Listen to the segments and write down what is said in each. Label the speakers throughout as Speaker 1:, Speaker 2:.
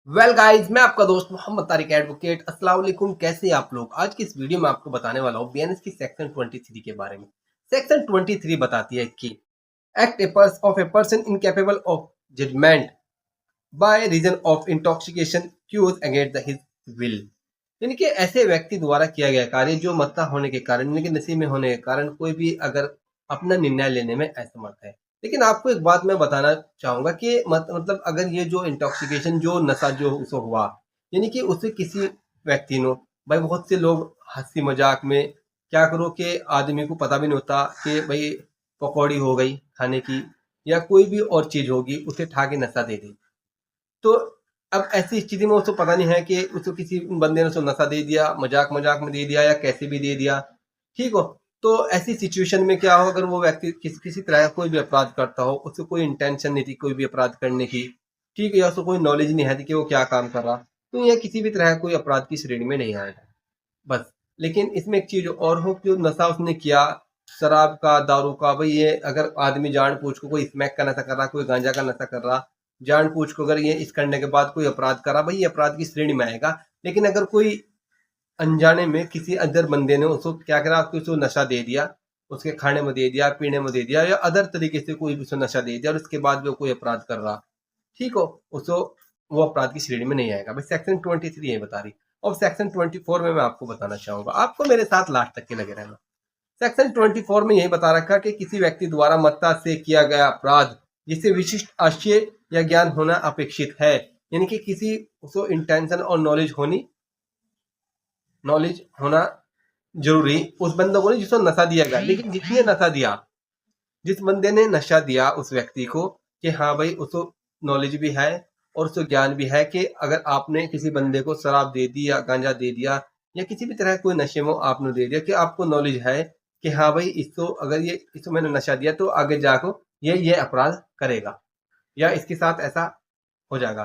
Speaker 1: Well guys, मैं आपका दोस्त मोहम्मद तारिक एडवोकेट। अस्सलाम वालेकुम। कैसे हैं आप लोग? आज की इस वीडियो में आपको बताने वाला हूँ बीएनएस की सेक्शन 23 के बारे में। सेक्शन 23 बताती है कि act a of a person incapable of judgement by reason of intoxication caused against the his will. यानी कि ऐसे व्यक्ति द्वारा किया गया कार्य जो मत्ता होने के कारण, यानी कि नशे में होने के कारण कोई भी अगर अपना निर्णय लेने में असमर्थ है। लेकिन आपको एक बात मैं बताना चाहूंगा कि मतलब अगर ये जो इंटॉक्सिकेशन, जो नशा जो उसको हुआ, यानी कि उससे किसी व्यक्ति ने, भाई बहुत से लोग हंसी मजाक में क्या करो कि आदमी को पता भी नहीं होता कि भाई पकौड़ी हो गई खाने की या कोई भी और चीज होगी, उसे ठा के नशा दे दी। तो अब ऐसी स्थिति में उसको पता नहीं है कि उसको किसी बंदे ने उसको नशा दे दिया, मजाक मजाक में दे दिया या कैसे भी दे दिया, ठीक हो। तो ऐसी सिचुएशन में क्या हो, अगर वो व्यक्ति किसी तरह का कोई भी अपराध करता हो, उसको कोई इंटेंशन नहीं थी कोई भी अपराध करने की, ठीक है, या उसको कोई नॉलेज नहीं है कि वो क्या काम कर रहा, तो यह किसी भी तरह कोई अपराध की श्रेणी में नहीं आएगा बस। लेकिन इसमें एक चीज और हो कि जो नशा उसने किया, शराब का, दारू का, भाई ये अगर आदमी जानबूझ को कोई स्मैक का नशा कर रहा, कोई गांजा का नशा कर रहा, जानबूझ को अगर ये इस करने के बाद कोई अपराध करा, भाई ये अपराध की श्रेणी में आएगा। लेकिन अगर कोई अनजाने में किसी अदर बंदे ने उसको क्या करा कि उसको नशा दे दिया, उसके खाने में दे दिया, पीने में दे दिया, या अदर तरीके से कोई भी उसको नशा दे दिया और उसके बाद वो कोई अपराध कर रहा, ठीक हो, उसको वो अपराध की श्रेणी में नहीं आएगा। भाई सेक्शन 23 यही बता रही। और सेक्शन 24 में मैं आपको बताना चाहूंगा, आपको मेरे साथ लास्ट तक के लगे रहना। सेक्शन 24 में यही बता रखा कि किसी व्यक्ति द्वारा मत्ता से किया गया अपराध जिससे विशिष्ट आशय या ज्ञान होना अपेक्षित है, यानी कि किसी उसको इंटेंशन और नॉलेज होना जरूरी उस बंदे को नहीं जिसको नशा दिया गया। लेकिन जिसने नशा दिया, जिस बंदे ने नशा दिया उस व्यक्ति को, कि हाँ भाई उसको नॉलेज भी है और उसको ज्ञान भी है कि अगर आपने किसी बंदे को शराब दे दी या गांजा दे दिया या किसी भी तरह कोई नशे में आपने दे दिया, कि आपको नॉलेज है कि हाँ भाई इसको, अगर ये इसको मैंने नशा दिया तो आगे जाको ये अपराध करेगा या इसके साथ ऐसा हो जाएगा।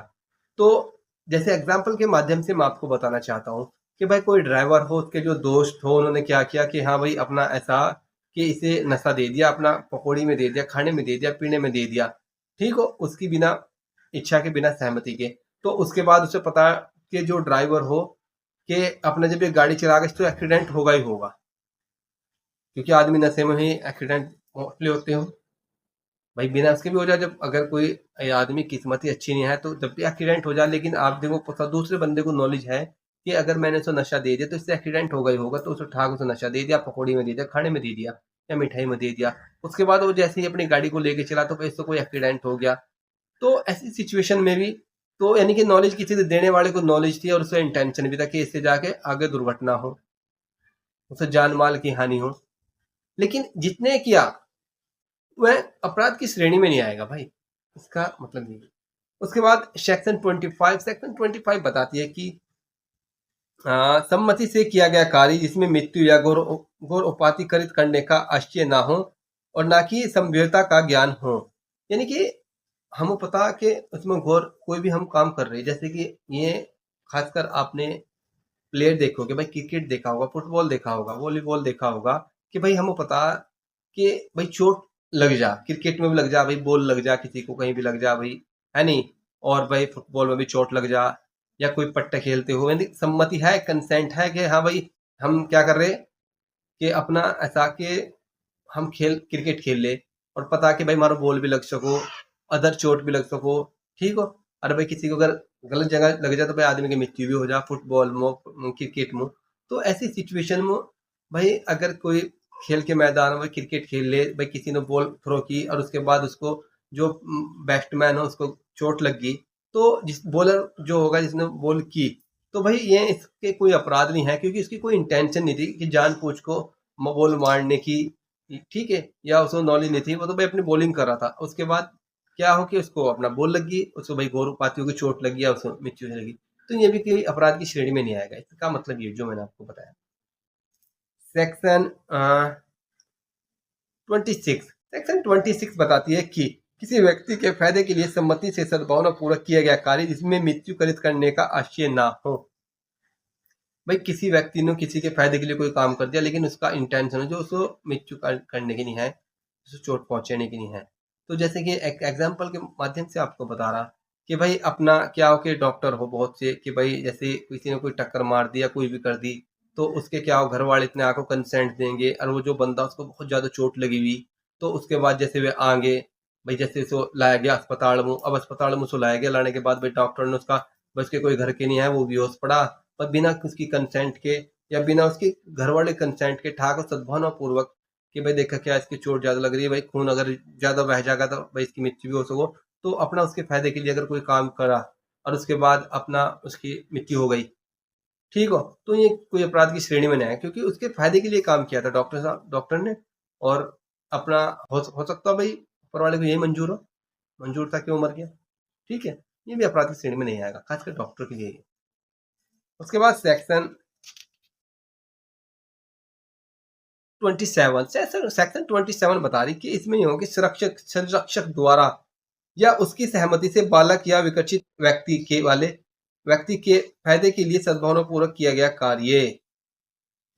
Speaker 1: तो जैसे एग्जाम्पल के माध्यम से मैं आपको बताना चाहता हूँ कि भाई कोई ड्राइवर हो, उसके जो दोस्त हो, उन्होंने क्या किया कि हाँ भाई अपना ऐसा कि इसे नशा दे दिया, अपना पकौड़ी में दे दिया, खाने में दे दिया, पीने में दे दिया, ठीक हो, उसकी बिना इच्छा के, बिना सहमति के। तो उसके बाद उसे पता कि जो ड्राइवर हो कि अपना जब ये गाड़ी चलाएगा तो एक्सीडेंट होगा ही होगा, क्योंकि आदमी नशे में ही एक्सीडेंट मोस्टली होते हो। भाई बिना उसके भी हो जाए, जब अगर कोई आदमी किस्मत ही अच्छी नहीं है तो जब भी एक्सीडेंट हो जाए। लेकिन आप देखो पता दूसरे बंदे को नॉलेज है कि अगर मैंने उसको नशा दे दिया तो इससे एक्सीडेंट होगा ही होगा, तो उसे उठा के उसे नशा दे दिया, पकौड़ी में दे दिया, खाने में दे दिया या मिठाई में दे दिया। उसके बाद वो जैसे ही अपनी गाड़ी को लेके चला तो फिर इससे कोई एक्सीडेंट हो गया। तो ऐसी सिचुएशन में भी, तो यानी कि नॉलेज किसी से देने वाले को नॉलेज थी और उसे इंटेंशन भी था कि इससे जाके आगे दुर्घटना हो, उसे जान माल की हानि हो। लेकिन जितने किया वह अपराध की श्रेणी में नहीं आएगा भाई, इसका मतलब ये है। उसके बाद सेक्शन 25 बताती है कि सम्मति से किया गया कार्य जिसमें मृत्यु या घोर उपाधिकृत करने का आशय ना हो और ना कि संभाव्यता का ज्ञान हो। यानी कि हमें पता कि उसमें घोर कोई भी हम काम कर रहे हैं, जैसे कि ये खासकर आपने प्लेयर देखोगे भाई, क्रिकेट देखा होगा, फुटबॉल देखा होगा, वॉलीबॉल देखा होगा, कि भाई हमें पता कि भाई चोट लग जा, क्रिकेट में भी लग जा भाई, बॉल लग जा, किसी को कहीं भी लग जा भाई, है नहीं। और भाई फुटबॉल में भी चोट लग जा या कोई पट्टा खेलते हो, यानी सम्मति है, कंसेंट है कि हाँ भाई हम क्या कर रहे कि अपना ऐसा कि हम खेल क्रिकेट खेल ले और पता कि भाई हमारा बॉल भी लग सको, अदर चोट भी लग सको, ठीक हो। अरे भाई किसी को अगर गलत जगह लग जाए तो भाई आदमी की मृत्यु भी हो जाए, फुटबॉल में, क्रिकेट में। तो ऐसी सिचुएशन में भाई अगर कोई खेल के मैदान में क्रिकेट खेल ले, भाई किसी ने बॉल थ्रो की और उसके बाद उसको जो बैट्समैन हो उसको चोट लग गई, तो जिस बॉलर जो होगा जिसने बॉल की, तो भाई ये इसके कोई अपराध नहीं है, क्योंकि इसकी कोई इंटेंशन नहीं थी कि जानबूझ को बॉल मारने की, ठीक है, या उसको नॉलेज नहीं थी, वो तो भाई अपनी बॉलिंग कर रहा था। उसके बाद क्या हो कि उसको अपना बॉल लग गई, उसको भाई गौरवपातियों की चोट लगी या उसको मृत्यु लगी, तो ये भी कोई अपराध की श्रेणी में नहीं आएगा। इसका मतलब ये जो मैंने आपको बताया। सेक्शन 26 बताती है कि किसी व्यक्ति के फायदे के लिए सम्मति से सद्भावना पूर्वक किया गया कार्य जिसमें मृत्यु करित करने का आशय ना हो। भाई किसी व्यक्ति ने किसी के फायदे के लिए कोई काम कर दिया, लेकिन उसका इंटेंशन है जो उसको मृत्यु करने की नहीं है, उसको चोट पहुंचाने की नहीं है। तो जैसे कि एक एग्जाम्पल के माध्यम से आपको बता रहा कि भाई अपना क्या हो कि डॉक्टर हो बहुत से कि भाई जैसे किसी ने कोई टक्कर मार दी या कोई भी कर दी, तो उसके क्या हो घर वाले इतने आपको कंसेंट देंगे और वो जो बंदा उसको बहुत ज़्यादा चोट लगी हुई, तो उसके बाद जैसे वे आगे भाई जैसे उसको लाया गया अस्पताल में, अब अस्पताल में उसको लाया गया, लाने के बाद भाई डॉक्टर ने उसका बस के कोई घर के नहीं है वो बेहोश पड़ा, पर बिना उसकी कंसेंट के या बिना उसके घर वाले कंसेंट के ठाक और सद्भावनापूर्वक कि भाई देखा क्या इसकी चोट ज़्यादा लग रही है, भाई खून अगर ज़्यादा बह जाएगा तो भाई इसकी मृत्यु भी हो सको, तो अपना उसके फायदे के लिए अगर कोई काम करा और उसके बाद अपना उसकी मृत्यु हो गई, ठीक हो, तो ये कोई अपराध की श्रेणी में नहीं है क्योंकि उसके फायदे के लिए काम किया था डॉक्टर साहब डॉक्टर ने। और अपना हो सकता है भाई ऊपर वाले को यही मंजूर था कि वो मर गया, ठीक है, ये भी अपराध की श्रेणी में नहीं आएगा, खासकर डॉक्टर के लिए। उसके बाद सेक्शन 27 सेक्शन 27 बता रही कि इसमें ये हो कि संरक्षक द्वारा या उसकी सहमति से बालक या विकसित व्यक्ति के फायदे के लिए सद्भावनापूर्वक किया गया कार्य।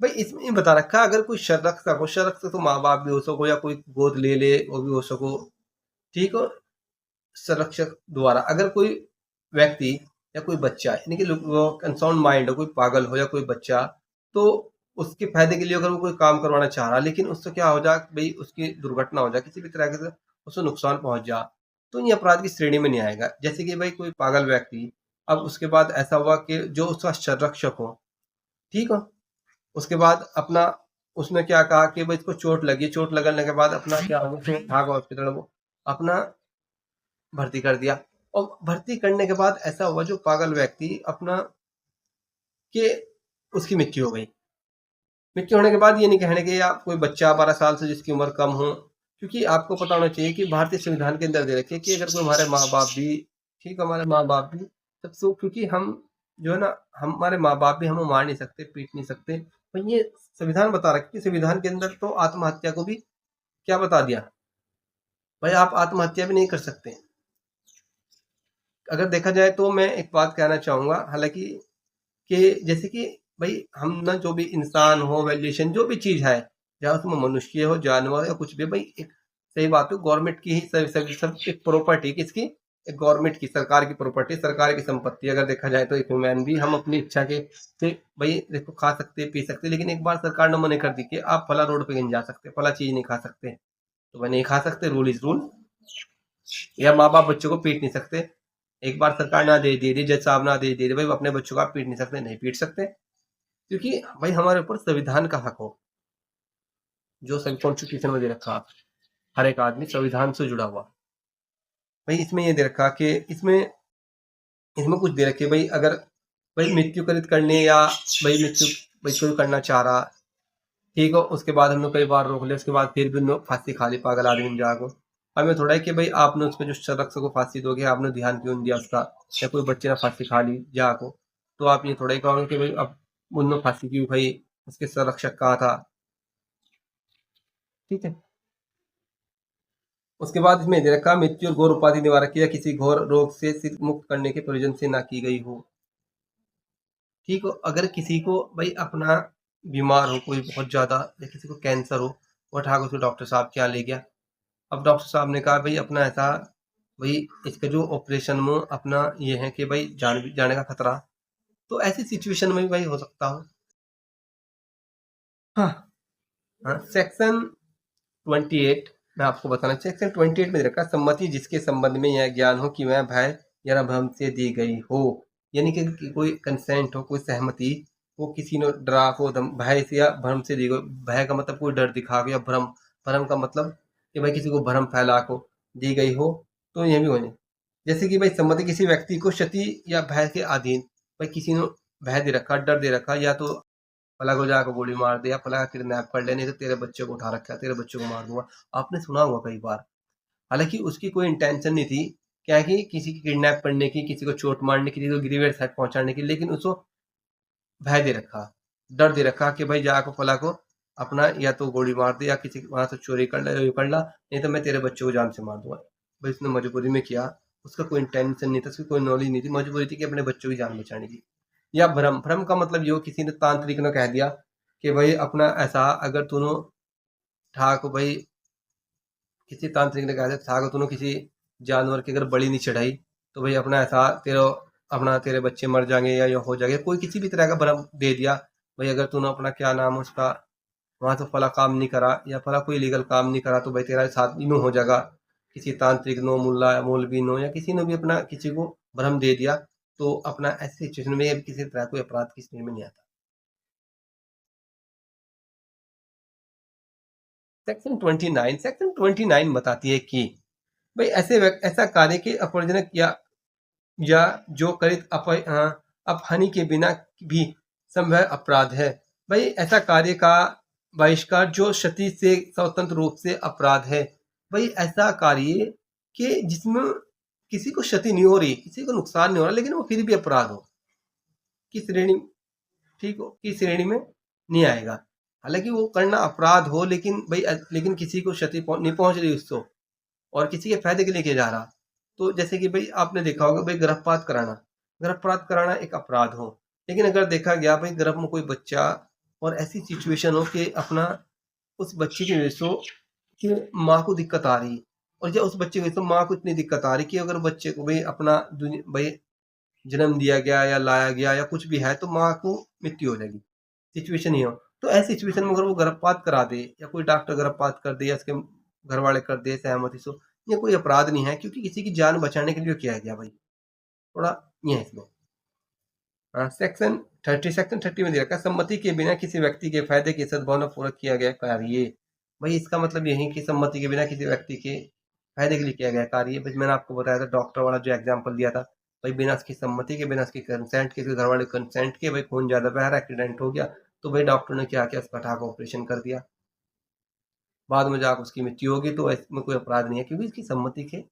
Speaker 1: भाई इसमें ये बता रखा अगर कोई संरक्षक तो माँ बाप भी हो सको या कोई गोद ले ले वो भी हो सको, ठीक हो, संरक्षक द्वारा अगर कोई व्यक्ति या कोई बच्चा यानी कि वो कंसाउंड माइंड हो, कोई पागल हो या कोई बच्चा, तो उसके फायदे के लिए अगर वो कोई काम करवाना चाह रहा लेकिन उससे क्या हो जाए भाई उसकी दुर्घटना हो जाए किसी भी तरह से उसको नुकसान पहुंच जा, तो ये अपराध की श्रेणी में नहीं आएगा। जैसे कि भाई कोई पागल व्यक्ति, अब उसके बाद ऐसा हुआ कि जो उसका संरक्षक हो, ठीक हो, उसके बाद अपना उसने क्या कहा कि भाई इसको चोट लगी, चोट लगने के बाद अपना क्या हो गया भाग हॉस्पिटल में अपना भर्ती कर दिया, और भर्ती करने के बाद ऐसा हुआ जो पागल व्यक्ति अपना कि उसकी मृत्यु हो गई। मृत्यु होने के बाद ये नहीं कहने कि या कोई बच्चा 12 साल से जिसकी उम्र कम हो, क्योंकि आपको पता होना चाहिए कि भारतीय संविधान के अंदर दे रखे कि अगर कोई हमारे माँ बाप भी, ठीक है, हमारे माँ बाप भी तब सो, क्योंकि हम जो है ना हमारे माँ बाप भी हम मार नहीं सकते पीट नहीं सकते, तो ये संविधान बता रखे कि संविधान के अंदर तो आत्महत्या को भी क्या बता दिया भाई आप आत्महत्या भी नहीं कर सकते। अगर देखा जाए तो मैं एक बात कहना चाहूंगा, हालांकि कि जैसे कि भाई हम ना जो भी इंसान हो वैल्यूएशन जो भी चीज है, चाहे उसमें मनुष्य हो जानवर या कुछ भी, भाई एक सही बात है गवर्नमेंट की ही सब एक प्रॉपर्टी किसकी, एक गवर्नमेंट की सरकार की प्रॉपर्टी सरकार की संपत्ति। अगर देखा जाए तो एक ह्यूमन भी हम अपनी इच्छा के से भाई देखो खा सकते पी सकते, लेकिन एक बार सरकार ने मना कर दी कि आप फला रोड पे नहीं जा सकते फला चीज नहीं खा सकते, तो वह नहीं खा सकते, रूल इज रूल। या माँ बाप बच्चों को पीट नहीं सकते, एक बार सरकार ना दे दी जज साहब ना दे दी भाई अपने बच्चों को आप पीट नहीं सकते, नहीं पीट सकते, क्योंकि भाई हमारे ऊपर संविधान का हक हो जो कॉन्स्टिट्यूशन में दे रखा, हर एक आदमी संविधान से जुड़ा हुआ। भाई इसमें ये दे रखा कि इसमें इसमें कुछ दे रखे भाई अगर भाई मृत्यु करित करने या भाई मृत्यु भाई कोई करना चाह रहा, ठीक हो, उसके बाद हमने कई बार रोक लिया, उसके बाद फिर भी उन्होंने फांसी खा ली पागल आदमी जागो, हमें थोड़ा है कि भाई आपने उसको जो शख्स को फांसी दोगे आपने ध्यान क्यों नहीं दिया उसका, या कोई बच्चे ने फांसी खा ली जागो, तो आप ये थोड़ा ही कहोगे कि भाई अब उन्होंने फांसी क्यों खाई, उसके संरक्षक कहाँ था, ठीक है। उसके बाद इसमें दे रखा मृत्यु और घोर उपाधि निवारक या किसी घोर रोग से सिर्फ मुक्त करने के प्रयोजन से ना की गई हो, ठीक हो, अगर किसी को भाई अपना बीमार हो कोई बहुत ज्यादा या किसी को कैंसर हो, वो उठा के उसको डॉक्टर साहब के यहाँ ले गया, अब डॉक्टर साहब ने कहा भाई अपना ऐसा भाई इसका जो ऑपरेशन में अपना ये है कि भाई जाने का खतरा, तो ऐसी सिचुएशन में भी भाई हो सकता हो। हाँ, हाँ, सेक्शन 28 मैं आपको बताना, सेक्शन 28 में दे रखा है, सम्मति जिसके संबंध में यह ज्ञान हो कि वह भय या भ्रम से दी गई हो, यानी कि कोई कंसेंट हो कोई सहमति वो किसी ने डरा को भय से या भ्रम से दी गई, भय का मतलब कोई डर दिखा गया, भ्रम भ्रम का मतलब कि भाई किसी को भ्रम फैला को दी गई हो, तो ये भी होने। जैसे कि भाई सम्मति किसी व्यक्ति को क्षति या भय के अधीन, भाई किसी ने भय दे रखा डर दे रखा, या तो फला को जाकर गोली मार दे या फला का किडनैप कर ले, नहीं तो तेरे बच्चे को उठा रखा है तेरे बच्चे को मार दूंगा, आपने सुना होगा कई बार। हालांकि उसकी कोई इंटेंशन नहीं थी क्या कि किसी की किडनैप करने की, किसी को चोट मारने की, किसी को ग्रीवेट साइड पहुंचाने की, लेकिन उसको भय दे रखा, डर दे रखा कि भाई जाकर फला को अपना या तो गोली मार दे या किसी वहां से चोरी कर ला कर ला, नहीं तो मैं तेरे बच्चे को जान से मार दूंगा। भाई उसने मजबूरी में किया, उसका कोई इंटेंशन नहीं था, उसकी कोई नॉलेज नहीं थी, मजबूरी थी कि अपने बच्चों की जान बचाने की। या भ्रम भ्रम का मतलब ये हो किसी ने तांत्रिक ने कह दिया कि भाई अपना ऐसा अगर तूने ठाक भाई किसी तांत्रिक ने कहा था ठाक तूने किसी जानवर की अगर बलि नहीं चढ़ाई, तो भाई अपना ऐसा तेरे बच्चे मर जाएंगे या हो जाएंगे, कोई किसी भी तरह का भ्रम दे दिया। भाई अगर तूने अपना क्या नाम है उसका वहां तो फला काम नहीं करा या फला कोई लीगल काम नहीं करा तो भाई तेरा साथ यूं हो जाएगा। किसी तांत्रिक नो, मुल्ला मौलवी नो, या किसी ने भी अपना किसी को भ्रम दे दिया, तो अपना ऐसी सिचुएशन में ये किसी तरह कोई अपराध की श्रेणी में नहीं आता। सेक्शन 29 बताती है कि भाई ऐसा कार्य के अपरजनक या जो करित अपहानि के बिना भी संभव अपराध है। भाई ऐसा कार्य का बहिष्कार जो क्षति से स्वतंत्र रूप से अपराध है। भाई ऐसा कार्य कि जिसमें किसी को क्षति नहीं हो रही, किसी को नुकसान नहीं हो रहा, लेकिन वो फिर भी अपराध हो, किस श्रेणी, ठीक हो, किस श्रेणी में नहीं आएगा। हालांकि वो करना अपराध हो, लेकिन भाई लेकिन किसी को क्षति नहीं पहुंच रही उसको, और किसी के फायदे के लिए किया जा रहा। तो जैसे कि भाई आपने देखा होगा भाई गर्भपात कराना एक अपराध हो, लेकिन अगर देखा गया भाई गर्भ में कोई बच्चा और ऐसी सिचुएशन हो कि अपना उस बच्चे की वजह से कि माँ को दिक्कत आ रही, और या उस बच्चे की वजह से माँ को इतनी दिक्कत आ रही कि अगर बच्चे को भाई अपना भाई जन्म दिया गया या लाया गया या कुछ भी है तो माँ को मृत्यु हो जाएगी, सिचुएशन ही हो। तो ऐसी सिचुएशन में अगर वो गर्भपात करा दे या कोई डॉक्टर गर्भपात कर दे या इसके घर वाले कर दे सहमति से, ये कोई अपराध नहीं है, क्योंकि किसी की जान बचाने के लिए किया गया भाई, थोड़ा ये है इसमें। सेक्शन 30 में दे रखा है, सम्मति के बिना किसी व्यक्ति के फायदे की सद्भावना पूर्वक किया गया कार्य। भाई इसका मतलब यही कि सम्मति के बिना किसी व्यक्ति के फायदे के लिए किया गया कार्य। भाई मैंने आपको बताया था डॉक्टर वाला जो एग्जाम्पल दिया था, भाई बिना उसकी सम्मति के, बिना उसकी कंसेंट के, घर वाले कंसेंट के, भाई खून ज्यादा बह रहा, एक्सीडेंट हो गया, तो भाई डॉक्टर ने क्या किया, उसका ठाक ऑपरेशन कर दिया, बाद में जाकर उसकी मृत्यु होगी, तो इसमें कोई अपराध नहीं है क्योंकि इसकी सम्मति के